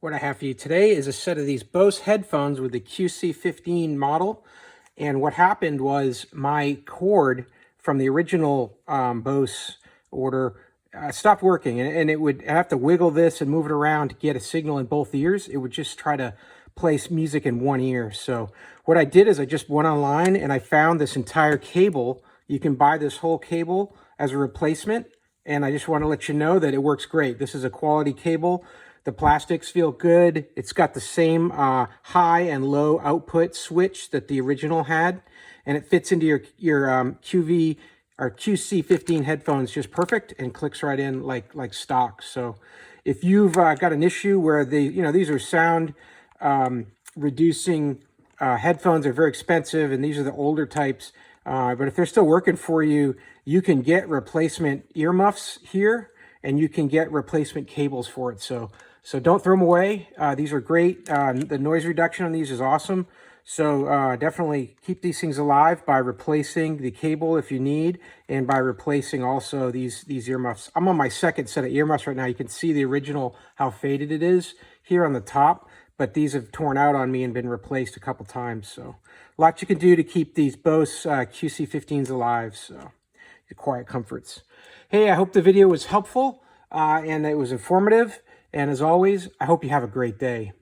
What I have for you today is a set of these Bose headphones with the QC15 model. And what happened was my cord from the original Bose order stopped working. And it would have to wiggle this and move it around to get a signal in both ears. It would just try to place music in one ear. So what I did is I just went online and I found this entire cable. You can buy this whole cable as a replacement. And I just want to let you know that it works great. This is a quality cable. The plastics feel good. It's got the same high and low output switch that the original had. And it fits into your QC15 headphones just perfect and clicks right in like stock. So if you've got an issue where these are sound reducing headphones, are very expensive, and these are the older types. But if they're still working for you, you can get replacement earmuffs here, and you can get replacement cables for it. So don't throw them away. These are great. The noise reduction on these is awesome. So definitely keep these things alive by replacing the cable if you need, and by replacing also these earmuffs. I'm on my second set of earmuffs right now. You can see the original, how faded it is here on the top, but these have torn out on me and been replaced a couple times. So a lot you can do to keep these Bose QC15s alive. So the quiet comforts. Hey, I hope the video was helpful and it was informative. And as always, I hope you have a great day.